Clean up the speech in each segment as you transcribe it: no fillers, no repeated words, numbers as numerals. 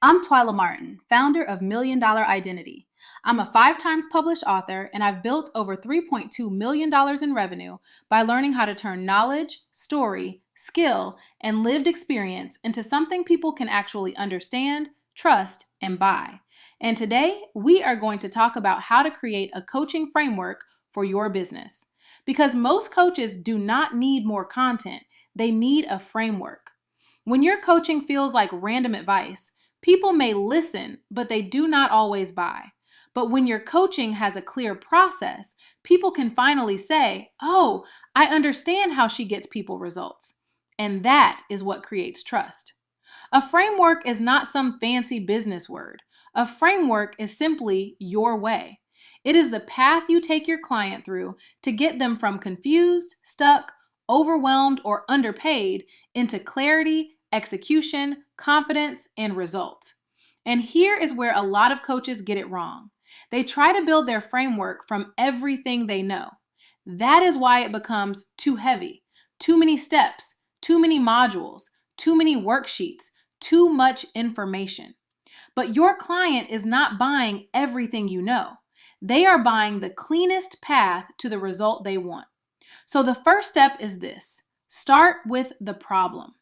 I'm Twyla Martin, founder of Million Dollar Identity. I'm a 5 times published author, and I've built over $3.2 million in revenue by learning how to turn knowledge, story, skill, and lived experience into something people can actually understand, trust, and buy. And today, we are going to talk about how to create a coaching framework for your business. Because most coaches do not need more content, they need a framework. When your coaching feels like random advice, people may listen, but they do not always buy. But when your coaching has a clear process, people can finally say, "Oh, I understand how she gets people results." And that is what creates trust. A framework is not some fancy business word. A framework is simply your way. It is the path you take your client through to get them from confused, stuck, overwhelmed, or underpaid into clarity, execution, confidence, and results. And here is where a lot of coaches get it wrong. They try to build their framework from everything they know. That is why it becomes too heavy, too many steps, too many modules, too many worksheets, too much information. But your client is not buying everything you know. They are buying the cleanest path to the result they want. So the first step is this: start with the problem.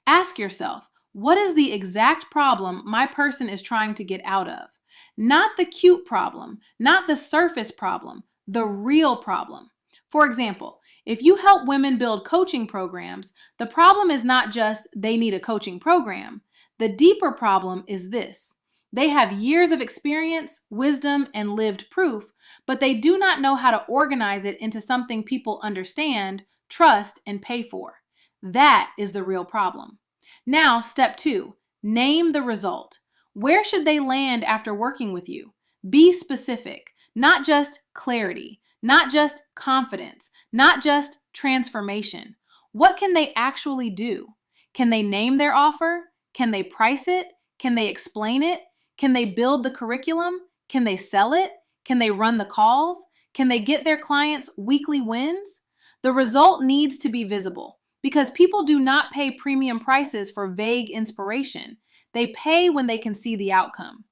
Ask yourself, what is the exact problem my person is trying to get out of? Not the cute problem, not the surface problem, the real problem. For example, if you help women build coaching programs, the problem is not just they need a coaching program. The deeper problem is this: they have years of experience, wisdom, and lived proof, but they do not know how to organize it into something people understand, trust, and pay for. That is the real problem. Now, step 2, name the result. Where should they land after working with you? Be specific, not just clarity, not just confidence, not just transformation. What can they actually do? Can they name their offer? Can they price it? Can they explain it? Can they build the curriculum? Can they sell it? Can they run the calls? Can they get their clients weekly wins? The result needs to be visible because people do not pay premium prices for vague inspiration. They pay when they can see the outcome.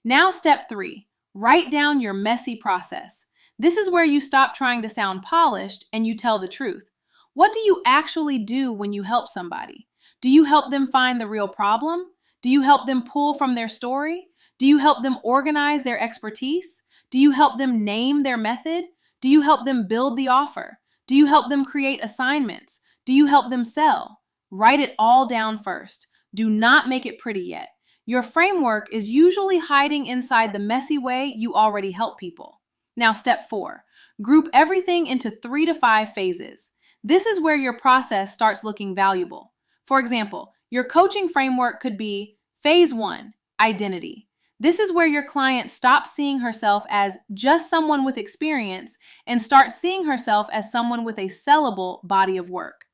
Now, step 3, write down your messy process. This is where you stop trying to sound polished and you tell the truth. What do you actually do when you help somebody? Do you help them find the real problem? Do you help them pull from their story? Do you help them organize their expertise? Do you help them name their method? Do you help them build the offer? Do you help them create assignments? Do you help them sell? Write it all down first. Do not make it pretty yet. Your framework is usually hiding inside the messy way you already help people. Now, step 4, group everything into 3 to 5 phases. This is where your process starts looking valuable. For example, your coaching framework could be phase 1, identity. This is where your client stops seeing herself as just someone with experience and starts seeing herself as someone with a sellable body of work.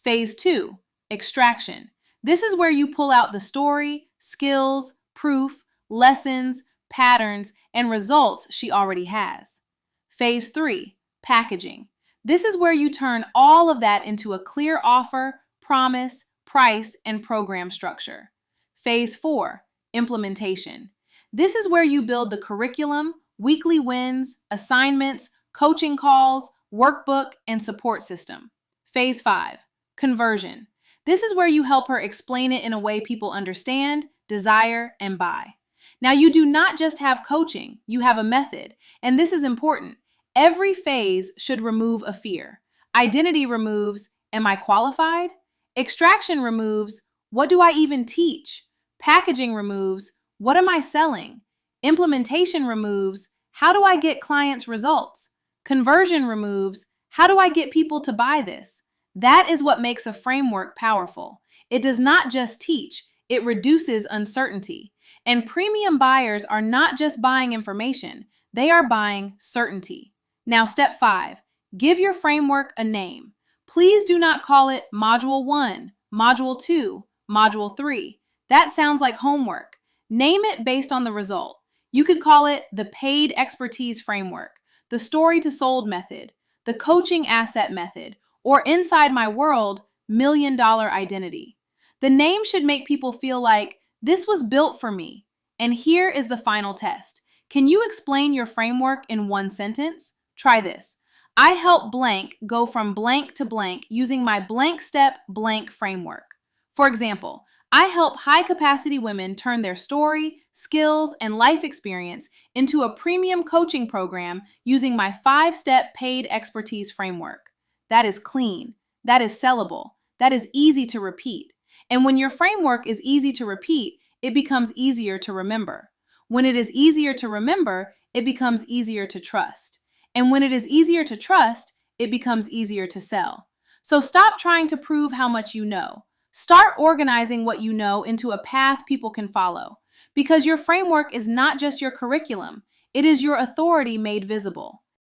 Phase 2, extraction. This is where you pull out the story, skills, proof, lessons, patterns, and results she already has. Phase 3, packaging. This is where you turn all of that into a clear offer, promise, price, and program structure. Phase 4, implementation. This is where you build the curriculum, weekly wins, assignments, coaching calls, workbook, and support system. Phase 5, conversion. This is where you help her explain it in a way people understand, desire, and buy. Now, you do not just have coaching, you have a method, and this is important. Every phase should remove a fear. Identity removes, am I qualified? Extraction removes, what do I even teach? Packaging removes, what am I selling? Implementation removes, how do I get clients results? Conversion removes, how do I get people to buy this? That is what makes a framework powerful. It does not just teach, it reduces uncertainty. And premium buyers are not just buying information, they are buying certainty. Now, step 5, give your framework a name. Please do not call it Module 1, Module 2, Module 3. That sounds like homework. Name it based on the result. You could call it the Paid Expertise Framework, the Story to Sold Method, the Coaching Asset Method, or Inside My World, Million Dollar Identity. The name should make people feel like This was built for me. And here is the final test. Can you explain your framework in one sentence? Try this. I help blank go from blank to blank using my blank step blank framework. For example, I help high-capacity women turn their story, skills, and life experience into a premium coaching program using my 5-step paid expertise framework. That is clean. That is sellable. That is easy to repeat. And when your framework is easy to repeat, it becomes easier to remember. When it is easier to remember, it becomes easier to trust. And when it is easier to trust, it becomes easier to sell. So stop trying to prove how much you know. Start organizing what you know into a path people can follow. Because your framework is not just your curriculum, it is your authority made visible.